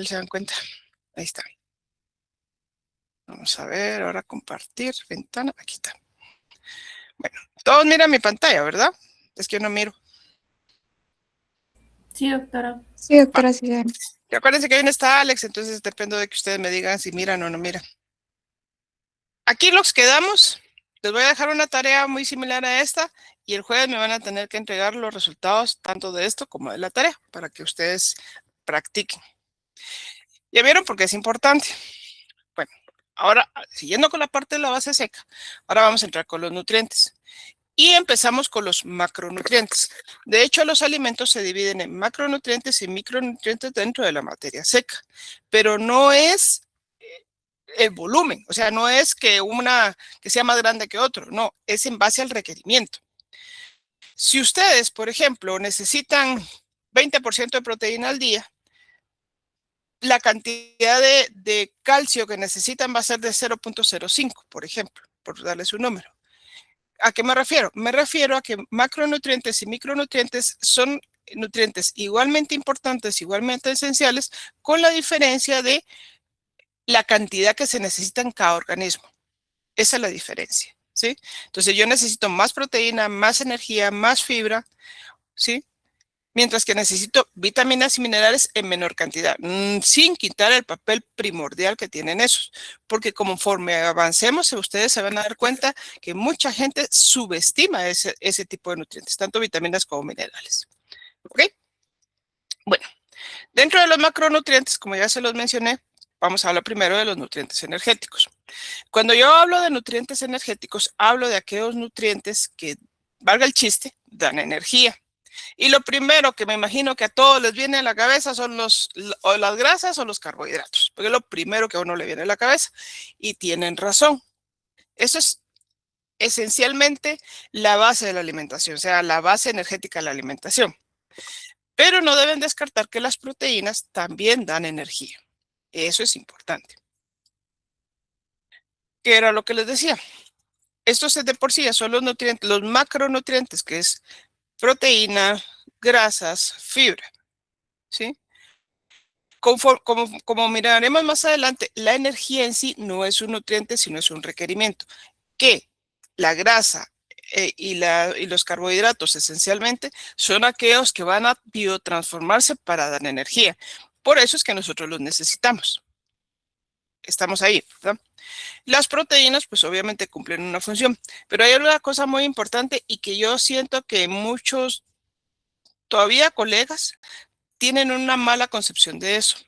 se dan cuenta. Ahí está. Vamos a ver, ahora compartir ventana. Aquí está. Bueno, todos miran mi pantalla, ¿verdad? Es que yo no miro. Sí, doctora. Sí, doctora, sí. Y acuérdense que ahí está Alex, entonces depende de que ustedes me digan si miran o no miran. Aquí los quedamos. Les voy a dejar una tarea muy similar a esta y el jueves me van a tener que entregar los resultados tanto de esto como de la tarea para que ustedes practiquen. ¿Ya vieron? Porque es importante. Bueno, ahora, siguiendo con la parte de la base seca, ahora vamos a entrar con los nutrientes. Y empezamos con los macronutrientes. De hecho, los alimentos se dividen en macronutrientes y micronutrientes dentro de la materia seca, pero no es el volumen, o sea, no es que una que sea más grande que otro, no, es en base al requerimiento. Si ustedes, por ejemplo, necesitan 20% de proteína al día, la cantidad de calcio que necesitan va a ser de 0.05, por ejemplo, por darles un número. ¿A qué me refiero? Me refiero a que macronutrientes y micronutrientes son nutrientes igualmente importantes, igualmente esenciales, con la diferencia de la cantidad que se necesita en cada organismo. Esa es la diferencia, ¿sí? Entonces yo necesito más proteína, más energía, más fibra, ¿sí? Mientras que necesito vitaminas y minerales en menor cantidad, sin quitar el papel primordial que tienen esos, porque conforme avancemos, ustedes se van a dar cuenta que mucha gente subestima ese tipo de nutrientes, tanto vitaminas como minerales. ¿Ok? Bueno, dentro de los macronutrientes, como ya se los mencioné, vamos a hablar primero de los nutrientes energéticos. Cuando yo hablo de nutrientes energéticos, hablo de aquellos nutrientes que, valga el chiste, dan energía. Y lo primero que me imagino que a todos les viene a la cabeza son las grasas o los carbohidratos, porque es lo primero que a uno le viene a la cabeza. Y tienen razón. Eso es esencialmente la base de la alimentación, o sea, la base energética de la alimentación. Pero no deben descartar que las proteínas también dan energía. Eso es importante. ¿Qué era lo que les decía? Estos de por sí son los nutrientes, los macronutrientes, que es proteína, grasas, fibra, ¿sí? Como miraremos más adelante, la energía en sí no es un nutriente, sino es un requerimiento. Que la grasa y los carbohidratos esencialmente son aquellos que van a biotransformarse para dar energía. Por eso es que nosotros los necesitamos. Estamos ahí, ¿verdad? Las proteínas, pues obviamente cumplen una función, pero hay una cosa muy importante y que yo siento que muchos, todavía colegas, tienen una mala concepción de eso.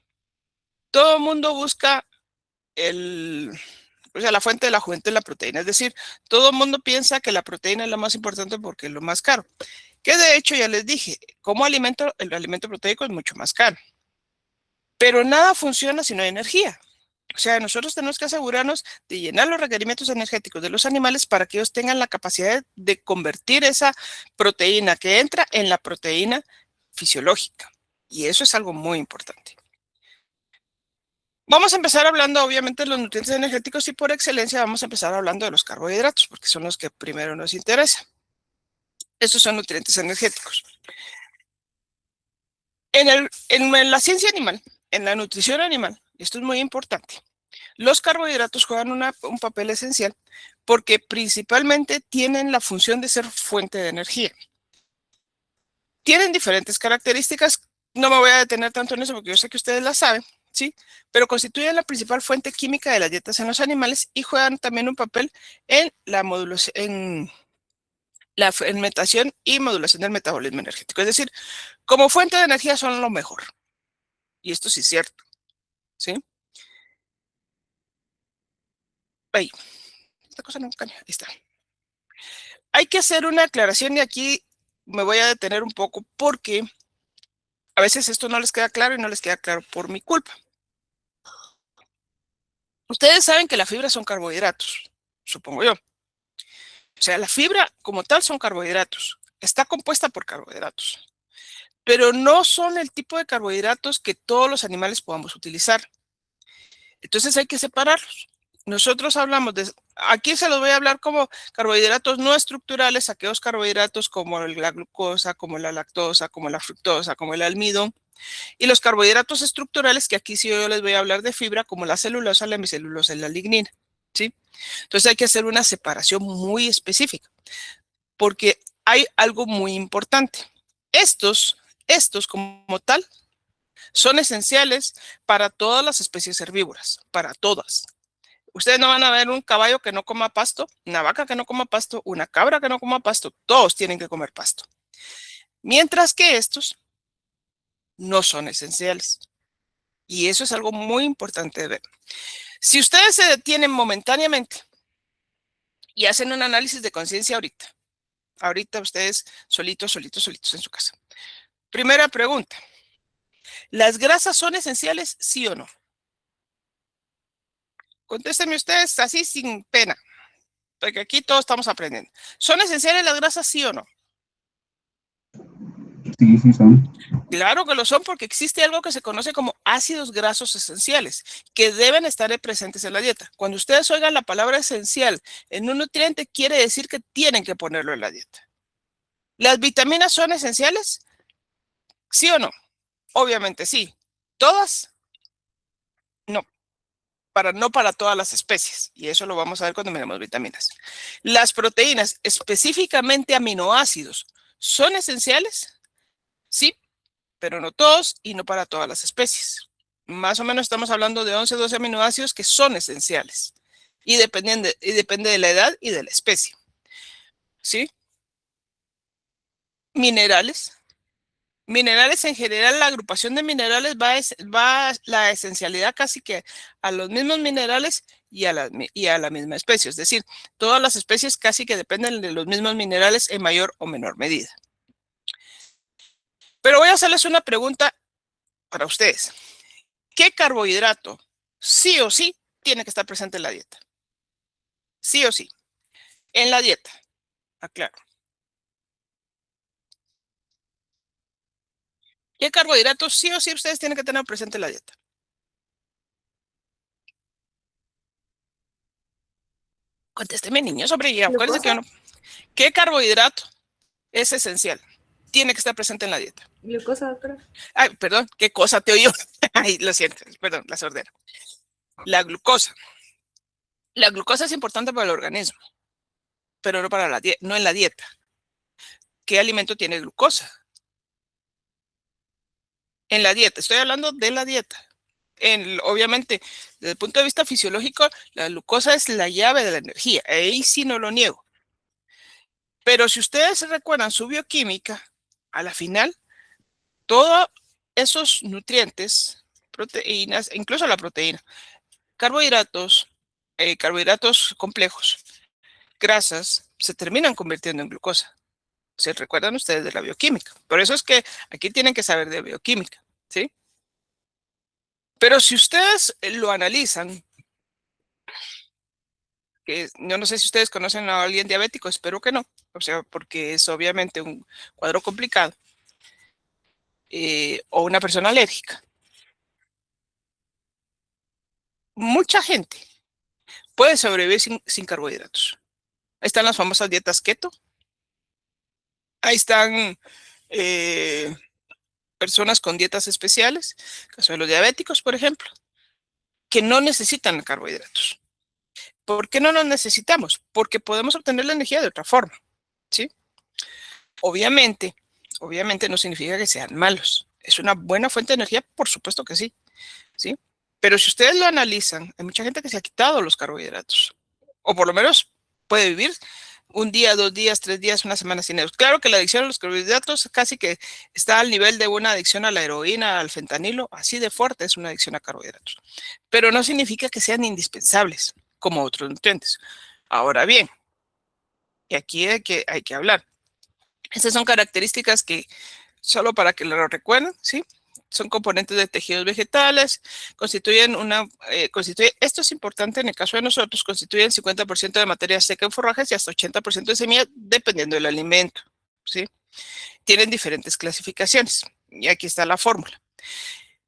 Todo el mundo busca la fuente de la juventud es la proteína. Es decir, todo el mundo piensa que la proteína es la más importante porque es lo más caro. Que de hecho, ya les dije, como alimento, el alimento proteico es mucho más caro. Pero nada funciona si no hay energía. O sea, nosotros tenemos que asegurarnos de llenar los requerimientos energéticos de los animales para que ellos tengan la capacidad de convertir esa proteína que entra en la proteína fisiológica. Y eso es algo muy importante. Vamos a empezar hablando, obviamente, de los nutrientes energéticos y por excelencia vamos a empezar hablando de los carbohidratos, porque son los que primero nos interesan. Estos son nutrientes energéticos. En la ciencia animal, en la nutrición animal, esto es muy importante, los carbohidratos juegan un papel esencial porque principalmente tienen la función de ser fuente de energía. Tienen diferentes características, no me voy a detener tanto en eso porque yo sé que ustedes la saben, ¿sí? Pero constituyen la principal fuente química de las dietas en los animales y juegan también un papel en la modulación, en la fermentación y modulación del metabolismo energético. Es decir, como fuente de energía son lo mejor. Y esto sí es cierto, ¿sí? Ahí, esta cosa no cambia, ahí está. Hay que hacer una aclaración y aquí me voy a detener un poco porque a veces esto no les queda claro y no les queda claro por mi culpa. Ustedes saben que la fibra son carbohidratos, supongo yo. O sea, la fibra como tal son carbohidratos. Está compuesta por carbohidratos. Pero no son el tipo de carbohidratos que todos los animales podamos utilizar. Entonces hay que separarlos. Nosotros hablamos de... Aquí se los voy a hablar como carbohidratos no estructurales, aquellos carbohidratos como la glucosa, como la lactosa, como la fructosa, como el almidón, Y los carbohidratos estructurales, que aquí sí yo les voy a hablar de fibra, como la celulosa, la hemicelulosa y la lignina, ¿sí? Entonces hay que hacer una separación muy específica, porque hay algo muy importante. Estos como tal, son esenciales para todas las especies herbívoras, para todas. Ustedes no van a ver un caballo que no coma pasto, una vaca que no coma pasto, una cabra que no coma pasto, todos tienen que comer pasto. Mientras que estos no son esenciales. Y eso es algo muy importante de ver. Si ustedes se detienen momentáneamente y hacen un análisis de conciencia ahorita ustedes solitos en su casa. Primera pregunta, ¿las grasas son esenciales, sí o no? Contéstenme ustedes así sin pena, porque aquí todos estamos aprendiendo. ¿Son esenciales las grasas, sí o no? Sí, sí son. Claro que lo son, porque existe algo que se conoce como ácidos grasos esenciales, que deben estar presentes en la dieta. Cuando ustedes oigan la palabra esencial en un nutriente, quiere decir que tienen que ponerlo en la dieta. ¿Las vitaminas son esenciales? ¿Sí o no? Obviamente sí. ¿Todas? No. No para todas las especies, y eso lo vamos a ver cuando miremos vitaminas. Las proteínas, específicamente aminoácidos, ¿son esenciales? Sí, pero no todos y no para todas las especies. Más o menos estamos hablando de 11 o 12 aminoácidos que son esenciales y depende de la edad y de la especie. ¿Sí? Minerales. Minerales en general, la agrupación de minerales va la esencialidad casi que a los mismos minerales y a la misma especie. Es decir, todas las especies casi que dependen de los mismos minerales en mayor o menor medida. Pero voy a hacerles una pregunta para ustedes. ¿Qué carbohidrato sí o sí tiene que estar presente en la dieta? Sí o sí. En la dieta, aclaro. ¿Qué carbohidratos sí o sí ustedes tienen que tener presente en la dieta? Contésteme, niños, sobre y acuérdense que Glucosa, uno. ¿Qué carbohidrato es esencial? Tiene que estar presente en la dieta. glucosa, doctora. Ay, perdón, ¿qué cosa te oí? Ay, lo siento, perdón, la sordera. La glucosa. La glucosa es importante para el organismo, pero no, no en la dieta. ¿Qué alimento tiene glucosa? En la dieta, estoy hablando de la dieta. Obviamente, desde el punto de vista fisiológico, la glucosa es la llave de la energía. Ahí sí no lo niego. Pero si ustedes se recuerdan su bioquímica, a la final, todos esos nutrientes, proteínas, incluso la proteína, carbohidratos, carbohidratos complejos, grasas, se terminan convirtiendo en glucosa. ¿Se recuerdan ustedes de la bioquímica? Por eso es que aquí tienen que saber de bioquímica, ¿sí? Pero si ustedes lo analizan, que yo no sé si ustedes conocen a alguien diabético, espero que no, o sea, porque es obviamente un cuadro complicado, o una persona alérgica. Mucha gente puede sobrevivir sin carbohidratos. Ahí están las famosas dietas keto. Ahí están personas con dietas especiales, caso de los diabéticos, por ejemplo, que no necesitan carbohidratos. ¿Por qué no los necesitamos? Porque podemos obtener la energía de otra forma, ¿sí? Obviamente, obviamente no significa que sean malos. ¿Es una buena fuente de energía? Por supuesto que sí, ¿sí? Pero si ustedes lo analizan, hay mucha gente que se ha quitado los carbohidratos, o por lo menos puede vivir un día, 2 días, 3 días, una semana sin ellos. Claro que la adicción a los carbohidratos casi que está al nivel de una adicción a la heroína, al fentanilo, así de fuerte es una adicción a carbohidratos. Pero no significa que sean indispensables como otros nutrientes. Ahora bien, y aquí hay que hablar. Estas son características que, solo para que lo recuerden, ¿sí? Son componentes de tejidos vegetales, esto es importante en el caso de nosotros, constituyen 50% de materia seca en forrajes y hasta 80% de semilla, dependiendo del alimento, ¿sí? Tienen diferentes clasificaciones, y aquí está la fórmula.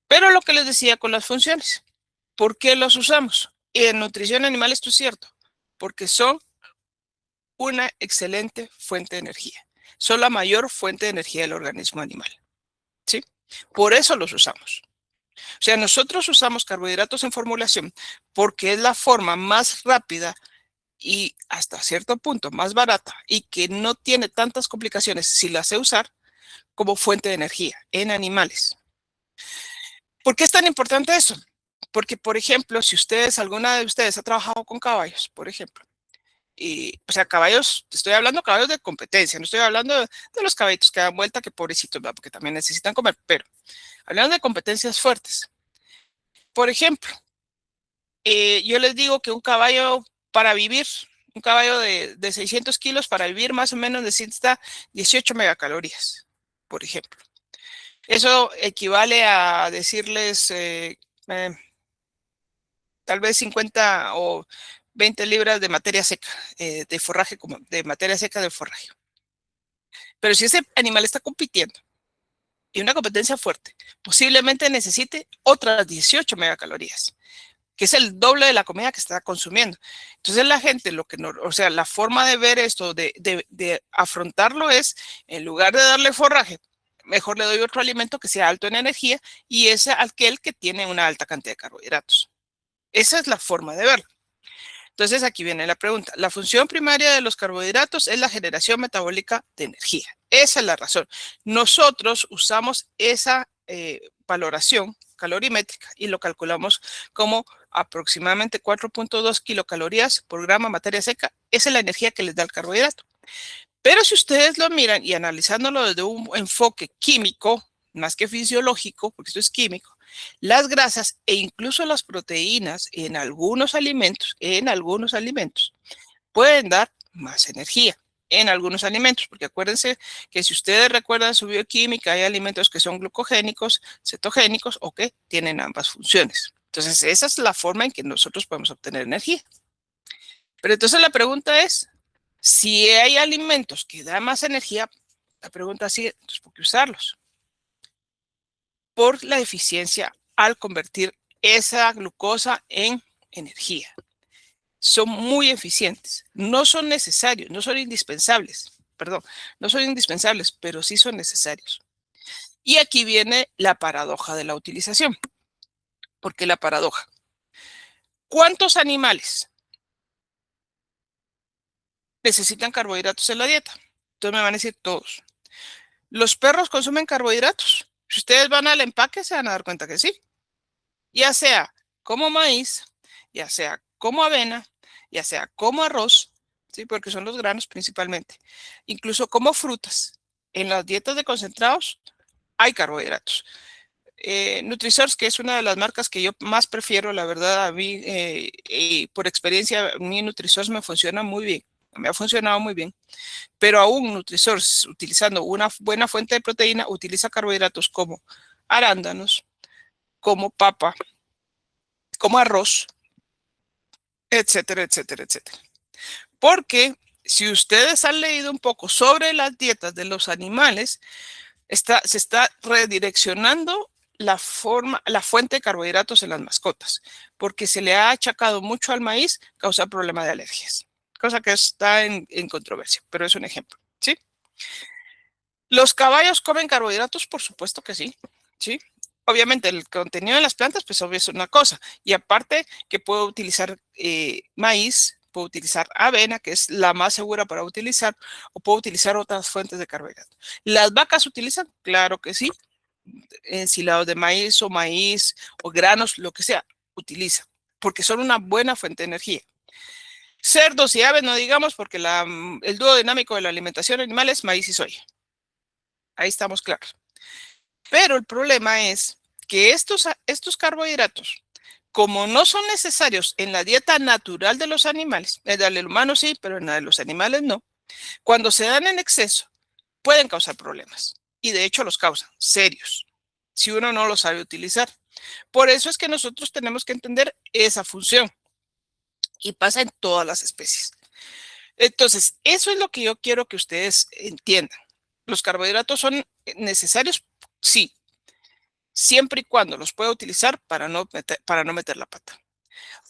Pero lo que les decía con las funciones, ¿por qué los usamos? Y en nutrición animal esto es cierto, porque son una excelente fuente de energía. Son la mayor fuente de energía del organismo animal, ¿sí? Por eso los usamos. O sea, nosotros usamos carbohidratos en formulación porque es la forma más rápida y hasta cierto punto más barata y que no tiene tantas complicaciones si la sé usar como fuente de energía en animales. ¿Por qué es tan importante eso? Porque, por ejemplo, si alguna de ustedes ha trabajado con caballos, por ejemplo, o sea, caballos, estoy hablando de caballos de competencia, no estoy hablando de los caballitos que dan vuelta, que pobrecitos, ¿verdad? Porque también necesitan comer, pero hablando de competencias fuertes. Por ejemplo, yo les digo que un caballo para vivir, un caballo de 600 kilos para vivir más o menos necesita 18 megacalorías, por ejemplo. Eso equivale a decirles eh, tal vez 50 o 20 libras de materia seca, de forraje, como de materia seca del forraje. Pero si ese animal está compitiendo y una competencia fuerte, posiblemente necesite otras 18 megacalorías, que es el doble de la comida que está consumiendo. Entonces la gente, lo que no, o sea, la forma de ver esto, de afrontarlo es, en lugar de darle forraje, mejor le doy otro alimento que sea alto en energía y es aquel que tiene una alta cantidad de carbohidratos. Esa es la forma de verlo. Entonces aquí viene la pregunta. La función primaria de los carbohidratos es la generación metabólica de energía. Esa es la razón. Nosotros usamos esa valoración calorimétrica y lo calculamos como aproximadamente 4.2 kilocalorías por gramo de materia seca. Esa es la energía que les da el carbohidrato. Pero si ustedes lo miran y analizándolo desde un enfoque químico, más que fisiológico, porque esto es químico, las grasas e incluso las proteínas en algunos alimentos pueden dar más energía en algunos alimentos, porque acuérdense que si ustedes recuerdan su bioquímica, hay alimentos que son glucogénicos, cetogénicos o que tienen ambas funciones. Entonces, esa es la forma en que nosotros podemos obtener energía. Pero entonces la pregunta es, si hay alimentos que dan más energía, la pregunta sigue, entonces, ¿por qué usarlos? Por la eficiencia al convertir esa glucosa en energía. Son muy eficientes, no son necesarios, no son indispensables, perdón, no son indispensables, pero sí son necesarios. Y aquí viene la paradoja de la utilización. ¿Por qué la paradoja? ¿Cuántos animales necesitan carbohidratos en la dieta? Entonces me van a decir todos. ¿Los perros consumen carbohidratos? Si ustedes van al empaque se van a dar cuenta que sí. Ya sea como maíz, ya sea como avena, ya sea como arroz, ¿sí? Porque son los granos principalmente, incluso como frutas. En las dietas de concentrados hay carbohidratos. Nutrisource, que es una de las marcas que yo más prefiero, la verdad, a mí, y por experiencia, mi Nutrisource me funciona muy bien, me ha funcionado muy bien, pero aún Nutrisource, utilizando una buena fuente de proteína, utiliza carbohidratos como arándanos, como papa, como arroz, etcétera, etcétera, etcétera. Porque si ustedes han leído un poco sobre las dietas de los animales, se está redireccionando la fuente de carbohidratos en las mascotas, porque se le ha achacado mucho al maíz causar problemas de alergias, cosa que está en controversia, pero es un ejemplo, ¿sí? ¿Los caballos comen carbohidratos? Por supuesto que sí, ¿sí? Obviamente el contenido de las plantas, pues obvio es una cosa, y aparte que puedo utilizar maíz, puedo utilizar avena, que es la más segura para utilizar, o puedo utilizar otras fuentes de carbohidratos. ¿Las vacas utilizan? Claro que sí. Ensilados de maíz o granos, lo que sea, utilizan, porque son una buena fuente de energía. Cerdos y aves no digamos, porque el dúo dinámico de la alimentación animal es maíz y soya. Ahí estamos claros. Pero el problema es que estos carbohidratos, como no son necesarios en la dieta natural de los animales, en la del humano sí, pero en la de los animales no, cuando se dan en exceso, pueden causar problemas. Y de hecho los causan, serios, si uno no lo sabe utilizar. Por eso es que nosotros tenemos que entender esa función. Y pasa en todas las especies. Entonces, eso es lo que yo quiero que ustedes entiendan. ¿Los carbohidratos son necesarios? Sí, siempre y cuando los pueda utilizar para no meter la pata.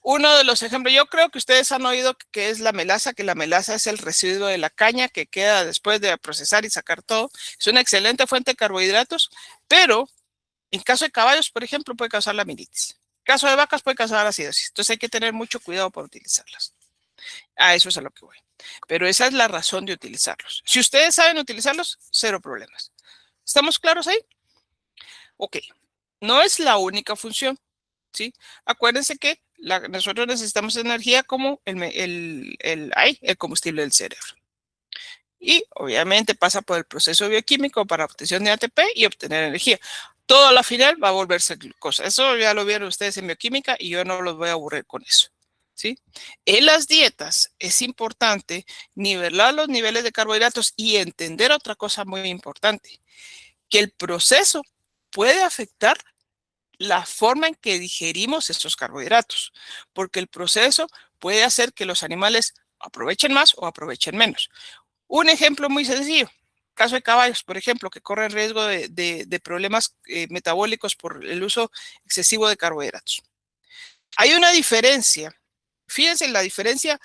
Uno de los ejemplos, yo creo que ustedes han oído que es la melaza, que la melaza es el residuo de la caña que queda después de procesar y sacar todo. Es una excelente fuente de carbohidratos, pero En caso de caballos, por ejemplo, puede causar laminitis. En caso de vacas puede causar acidosis. Entonces hay que tener mucho cuidado para utilizarlas. A eso es a lo que voy. Pero esa es la razón de utilizarlos. Si ustedes saben utilizarlos, cero problemas. ¿Estamos claros ahí? Ok. No es la única función, ¿sí? Acuérdense que nosotros necesitamos energía como el combustible del cerebro. Y obviamente pasa por el proceso bioquímico para obtención de ATP y obtener energía. Todo a la final va a volverse glucosa. Eso ya lo vieron ustedes en bioquímica y yo no los voy a aburrir con eso. ¿Sí? En las dietas es importante nivelar los niveles de carbohidratos y entender otra cosa muy importante, que el proceso puede afectar la forma en que digerimos estos carbohidratos, porque el proceso puede hacer que los animales aprovechen más o aprovechen menos. Un ejemplo muy sencillo, caso de caballos, por ejemplo, que corren riesgo de problemas metabólicos por el uso excesivo de carbohidratos. Hay una diferencia, fíjense la diferencia,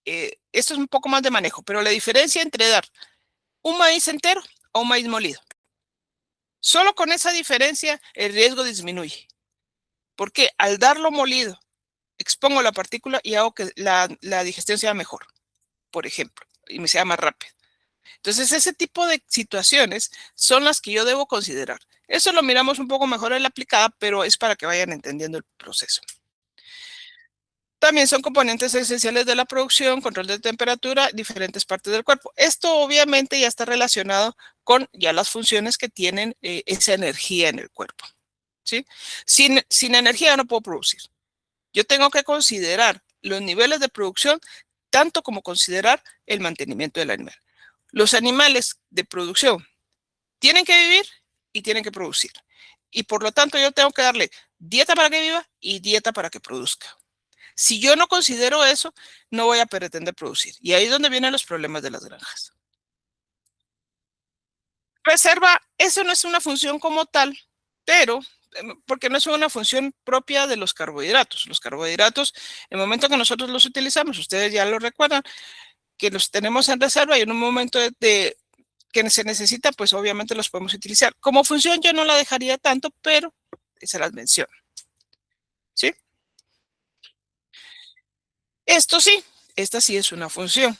esto es un poco más de manejo, pero la diferencia entre dar un maíz entero o un maíz molido. Solo con esa diferencia el riesgo disminuye, porque al darlo molido, expongo la partícula y hago que la digestión sea mejor, por ejemplo, y me sea más rápido. Entonces, ese tipo de situaciones son las que yo debo considerar. Eso lo miramos un poco mejor en la aplicada, pero es para que vayan entendiendo el proceso. También son componentes esenciales de la producción, control de temperatura, diferentes partes del cuerpo. Esto obviamente ya está relacionado con ya las funciones que tienen esa energía en el cuerpo. ¿Sí? Sin energía no puedo producir. Yo tengo que considerar los niveles de producción, tanto como considerar el mantenimiento del animal. Los animales de producción tienen que vivir y tienen que producir. Y por lo tanto yo tengo que darle dieta para que viva y dieta para que produzca. Si yo no considero eso, no voy a pretender producir. Y ahí es donde vienen los problemas de las granjas. Reserva, eso no es una función como tal, pero porque no es una función propia de los carbohidratos. Los carbohidratos, en el momento que nosotros los utilizamos, ustedes ya lo recuerdan, que los tenemos en reserva y en un momento que se necesita, pues obviamente los podemos utilizar. Como función yo no la dejaría tanto, pero se las menciono. ¿Sí? Esto sí, esta sí es una función.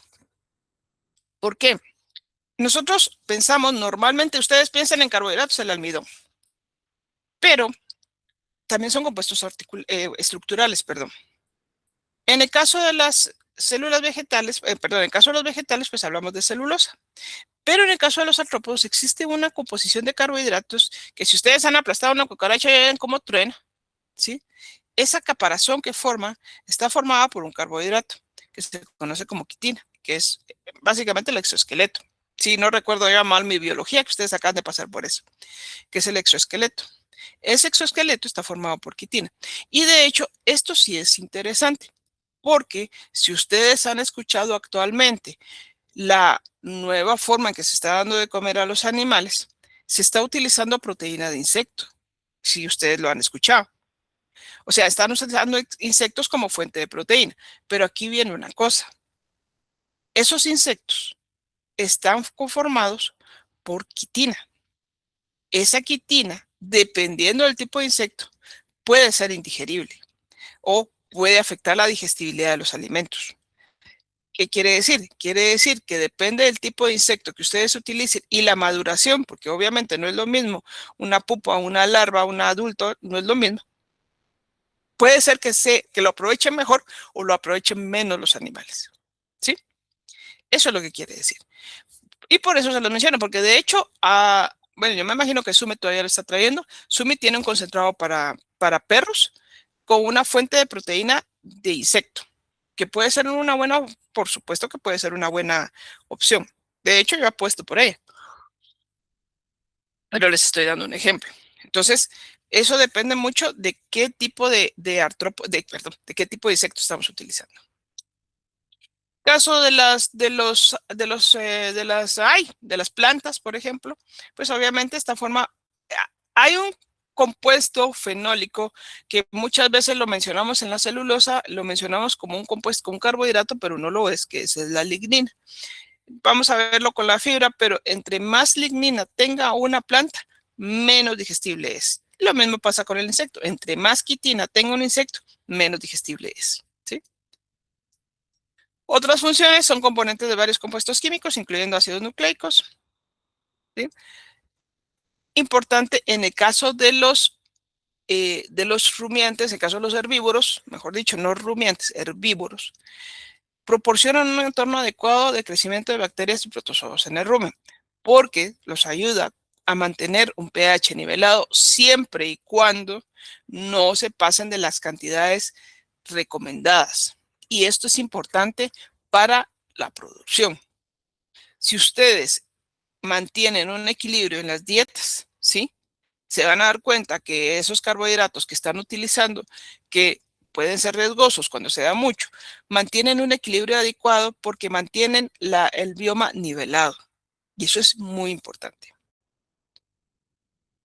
¿Por qué? Nosotros pensamos, normalmente ustedes piensan en carbohidratos, el almidón, pero también son compuestos estructurales, perdón. En el caso de las células vegetales, perdón, en el caso de los vegetales, pues hablamos de celulosa. Pero en el caso de los artrópodos existe una composición de carbohidratos que si ustedes han aplastado una cucaracha ya ven cómo truena, ¿sí? Esa caparazón que forma está formada por un carbohidrato que se conoce como quitina, que es básicamente el exoesqueleto. Si no recuerdo ya mal mi biología, que ustedes acaban de pasar por eso, que es el exoesqueleto. Ese exoesqueleto está formado por quitina. Y de hecho, esto sí es interesante, porque si ustedes han escuchado actualmente la nueva forma en que se está dando de comer a los animales, se está utilizando proteína de insecto, si ustedes lo han escuchado. O sea, están utilizando insectos como fuente de proteína. Pero aquí viene una cosa. Esos insectos están conformados por quitina. Esa quitina, dependiendo del tipo de insecto, puede ser indigerible o puede afectar la digestibilidad de los alimentos. ¿Qué quiere decir? Quiere decir que depende del tipo de insecto que ustedes utilicen y la maduración, porque obviamente no es lo mismo una pupa, una larva, un adulto, no es lo mismo. Puede ser que lo aprovechen mejor o lo aprovechen menos los animales. ¿Sí? Eso es lo que quiere decir. Y por eso se lo menciono, porque de hecho, bueno, yo me imagino que Sumi todavía lo está trayendo. Sumi tiene un concentrado para perros con una fuente de proteína de insecto, que puede ser una buena, por supuesto que puede ser una buena opción. De hecho, yo apuesto por ella. Pero les estoy dando un ejemplo. Entonces, eso depende mucho de qué tipo de qué tipo de insecto estamos utilizando. Caso de las plantas, por ejemplo, pues obviamente hay un compuesto fenólico que muchas veces lo mencionamos en la celulosa, lo mencionamos como un compuesto, como un carbohidrato, pero no lo es, que es la lignina. Vamos a verlo con la fibra, pero entre más lignina tenga una planta, menos digestible es. Lo mismo pasa con el insecto. Entre más quitina tenga un insecto, menos digestible es. ¿Sí? Otras funciones son componentes de varios compuestos químicos, incluyendo ácidos nucleicos. ¿Sí? Importante en el caso de los rumiantes, en el caso de los herbívoros, mejor dicho, no rumiantes, herbívoros, proporcionan un entorno adecuado de crecimiento de bacterias y protozoos en el rumen, porque los ayuda a mantener un pH nivelado siempre y cuando no se pasen de las cantidades recomendadas. Y esto es importante para la producción. Si ustedes mantienen un equilibrio en las dietas, ¿sí? Se van a dar cuenta que esos carbohidratos que están utilizando, que pueden ser riesgosos cuando se da mucho, mantienen un equilibrio adecuado porque mantienen el bioma nivelado. Y eso es muy importante.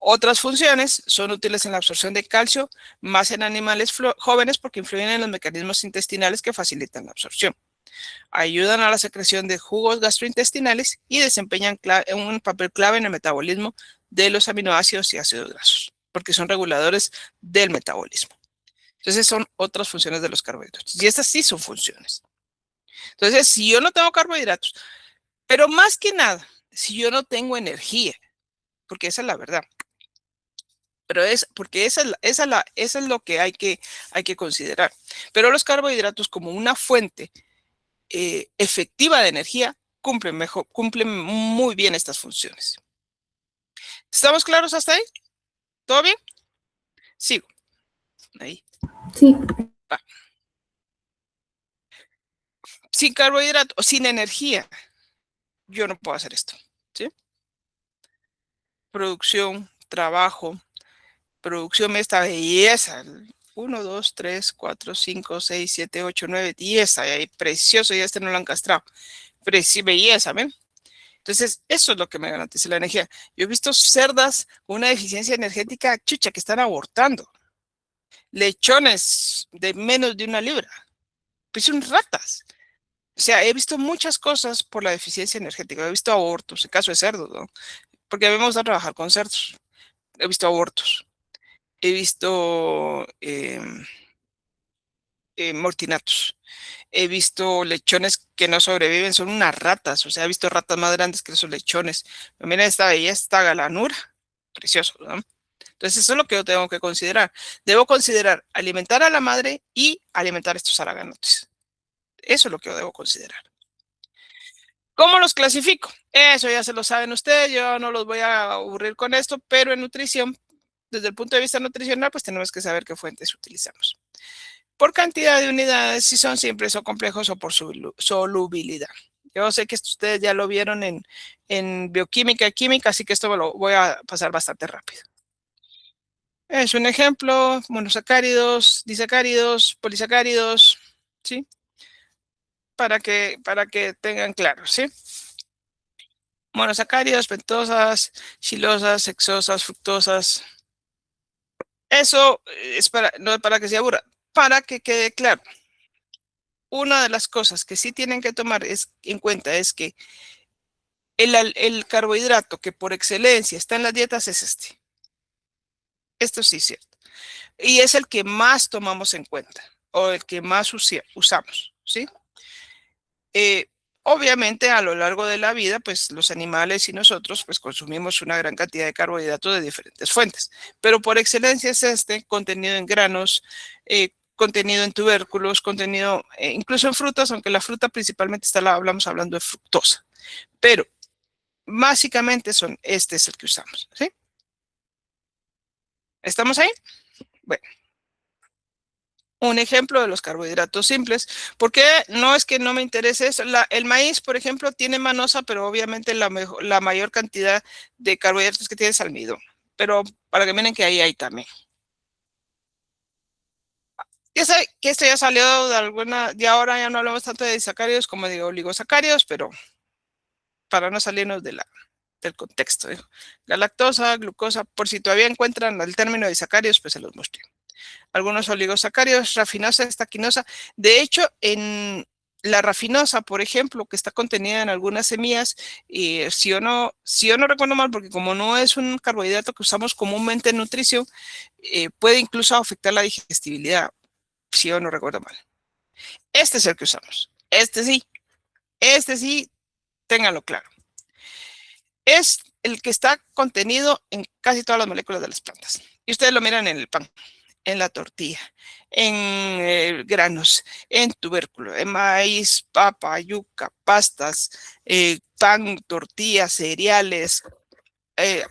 Otras funciones son útiles en la absorción de calcio, más en animales jóvenes porque influyen en los mecanismos intestinales que facilitan la absorción. Ayudan a la secreción de jugos gastrointestinales y desempeñan un papel clave en el metabolismo de los aminoácidos y ácidos grasos, porque son reguladores del metabolismo. Entonces son otras funciones de los carbohidratos. Y estas sí son funciones. Entonces, si yo no tengo carbohidratos, pero más que nada, si yo no tengo energía, porque esa es la verdad, pero porque esa es lo que hay que considerar. Pero los carbohidratos como una fuente efectiva de energía cumplen muy bien estas funciones. ¿Estamos claros hasta ahí? ¿Todo bien? Sigo. Ahí. Sí. Va. Sin carbohidratos o sin energía, yo no puedo hacer esto. ¿Sí? Producción, trabajo, producción, esta belleza. 1, 2, 3, 4, 5, 6, 7, 8, 9, 10. Ahí, precioso, ya este no lo han castrado. Belleza, ¿ven? Entonces, eso es lo que me garantiza la energía. Yo he visto cerdas con una deficiencia energética chucha que están abortando. Lechones de menos de 1 libra. Pues son ratas. O sea, he visto muchas cosas por la deficiencia energética. He visto abortos, en caso de cerdos, ¿no? Porque a mí me gusta trabajar con cerdos. He visto abortos. He visto mortinatos. He visto lechones que no sobreviven, son unas ratas. O sea, he visto ratas más grandes que esos lechones. Pero miren esta belleza, esta galanura. Precioso, ¿no? Entonces, eso es lo que yo tengo que considerar. Debo considerar alimentar a la madre y alimentar a estos araganotes. Eso es lo que yo debo considerar. ¿Cómo los clasifico? Eso ya se lo saben ustedes, yo no los voy a aburrir con esto, pero en nutrición, desde el punto de vista nutricional, pues tenemos que saber qué fuentes utilizamos. Por cantidad de unidades, si son simples o complejos, o por solubilidad. Yo sé que ustedes ya lo vieron en bioquímica y química, así que esto me lo voy a pasar bastante rápido. Es un ejemplo, monosacáridos, disacáridos, polisacáridos, ¿sí? Para que tengan claro, ¿sí? Monosacáridos, pentosas, xilosas, hexosas, fructosas. Eso es no para que se aburra, para que quede claro. Una de las cosas que sí tienen que tomar en cuenta es que el carbohidrato que por excelencia está en las dietas es este. Esto sí es cierto. Y es el que más tomamos en cuenta o el que más usamos, ¿sí? Obviamente a lo largo de la vida, pues los animales y nosotros pues consumimos una gran cantidad de carbohidratos de diferentes fuentes, pero por excelencia es este contenido en granos, contenido en tubérculos, contenido incluso en frutas, aunque la fruta principalmente hablamos hablando de fructosa, pero básicamente este es el que usamos, ¿sí? ¿Estamos ahí? Bueno. Un ejemplo de los carbohidratos simples, porque no es que no me interese eso. El maíz, por ejemplo, tiene manosa, pero obviamente la mayor cantidad de carbohidratos que tiene es almidón. Pero para que miren que ahí hay también. Ya sé que esto ya salió de alguna, y ahora ya no hablamos tanto de disacáridos como de oligosacáridos, pero para no salirnos del contexto. La lactosa, glucosa, por si todavía encuentran el término de disacáridos, pues se los muestro. Algunos oligosacáridos, rafinosa, estaquinosa. De hecho, en La rafinosa, por ejemplo, que está contenida en algunas semillas, si yo no recuerdo mal, porque como no es un carbohidrato que usamos comúnmente en nutrición, puede incluso afectar la digestibilidad, si yo no recuerdo mal. Este es el que usamos. Este sí, ténganlo claro. Es el que está contenido en casi todas las moléculas de las plantas. Y ustedes lo miran en el pan, en la tortilla, en granos, en tubérculo, en maíz, papa, yuca, pastas, pan, tortillas, cereales,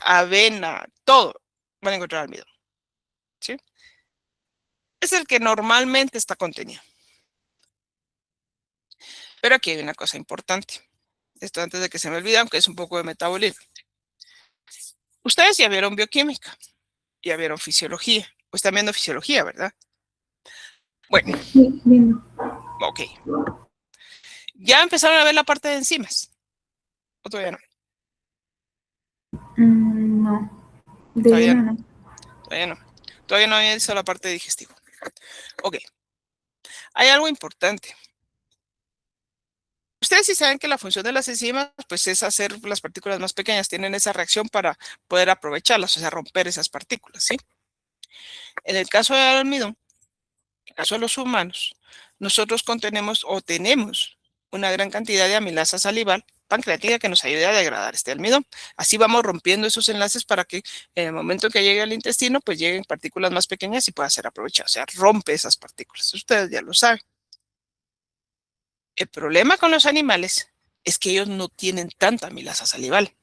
avena, todo van a encontrar almidón. ¿Sí? Es el que normalmente está contenido. Pero aquí hay una cosa importante. Esto antes de que se me olvide, aunque es un poco de metabolismo. Ustedes ya vieron bioquímica, ya vieron fisiología. Pues están viendo fisiología, ¿verdad? Bueno, Sí, viendo. ok. ¿Ya empezaron a ver la parte de enzimas? ¿O todavía no? No, de Todavía lleno no, no. todavía no. Todavía no había visto la parte digestiva. Ok. Hay algo importante. Ustedes sí saben que la función de las enzimas, pues, es hacer las partículas más pequeñas. Tienen esa reacción para poder aprovecharlas, o sea, romper esas partículas, ¿sí? En el caso del almidón, en el caso de los humanos, nosotros contenemos o tenemos una gran cantidad de amilasa salival pancreática que nos ayuda a degradar este almidón. Así vamos rompiendo esos enlaces para que en el momento que llegue al intestino, pues lleguen partículas más pequeñas y pueda ser aprovechado. O sea, rompe esas partículas. Ustedes ya lo saben. El problema con los animales es que ellos no tienen tanta amilasa salival.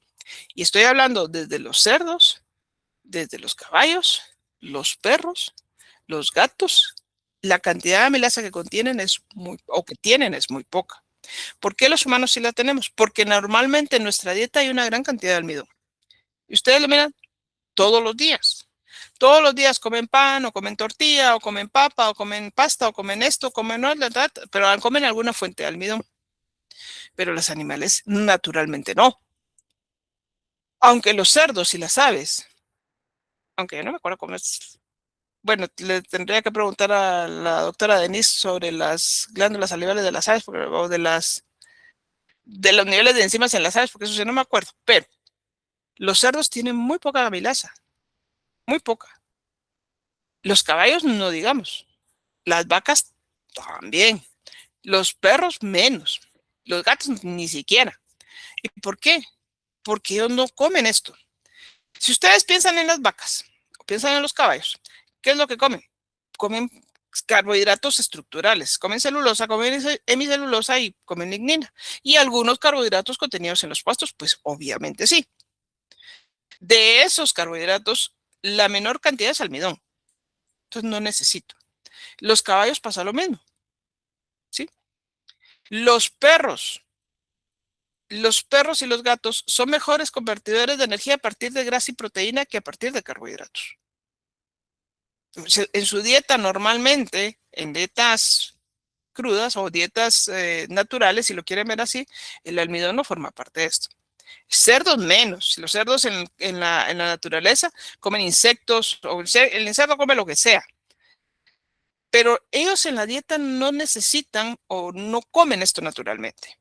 Y estoy hablando desde los cerdos, desde los caballos, los perros, los gatos. La cantidad de amilasa que contienen o que tienen es muy poca. ¿Por qué los humanos sí la tenemos? Porque normalmente en nuestra dieta hay una gran cantidad de almidón. Y ustedes lo miran todos los días. Todos los días comen pan, o comen tortilla, o comen papa, o comen pasta, o comen esto, comen no, pero comen alguna fuente de almidón. Pero los animales naturalmente no. Aunque los cerdos y las aves, aunque yo no me acuerdo cómo es. Bueno, le tendría que preguntar a la doctora Denise sobre las glándulas salivales de las aves, o de los niveles de enzimas en las aves, porque eso sí no me acuerdo. Pero los cerdos tienen muy poca amilasa, muy poca. Los caballos no digamos. Las vacas también. Los perros menos. Los gatos ni siquiera. ¿Y por qué? Porque ellos no comen esto. Si ustedes piensan en las vacas o piensan en los caballos, ¿qué es lo que comen? Comen carbohidratos estructurales, comen celulosa, comen hemicelulosa y comen lignina. Y algunos carbohidratos contenidos en los pastos, pues obviamente sí. De esos carbohidratos, la menor cantidad es almidón. Entonces no necesito. Los caballos pasa lo mismo, ¿sí? Los perros y los gatos son mejores convertidores de energía a partir de grasa y proteína que a partir de carbohidratos. En su dieta normalmente, en dietas crudas o dietas naturales, si lo quieren ver así, el almidón no forma parte de esto. Cerdos menos. Los cerdos en la naturaleza comen insectos, o el insecto come lo que sea. Pero ellos en la dieta no necesitan o no comen esto naturalmente.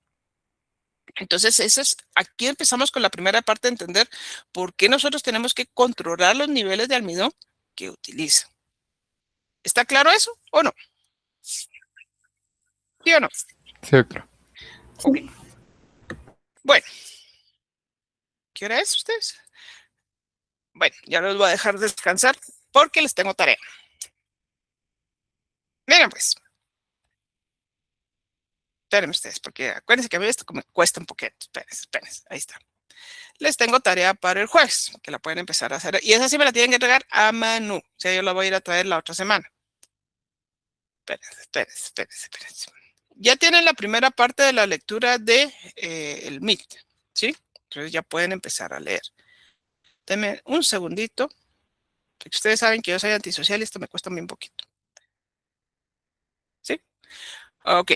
Entonces, aquí empezamos con la primera parte de entender por qué nosotros tenemos que controlar los niveles de almidón que utilizan. ¿Está claro eso o no? ¿Sí o no? Sí, doctor. Ok. Sí. Bueno, ¿qué hora es ustedes? Bueno, ya los voy a dejar descansar porque les tengo tarea. Miren pues, espérenme ustedes, porque acuérdense que a mí esto me cuesta un poquito. Espérense, ahí está. Les tengo tarea para el jueves, que la pueden empezar a hacer. Y esa sí me la tienen que entregar a Manu. O sea, yo la voy a ir a traer la otra semana. Espérense. Ya tienen la primera parte de la lectura de el MIT, ¿sí? Entonces ya pueden empezar a leer. Denme un segundito, porque ustedes saben que yo soy antisocial y esto me cuesta muy poquito. ¿Sí? Ok.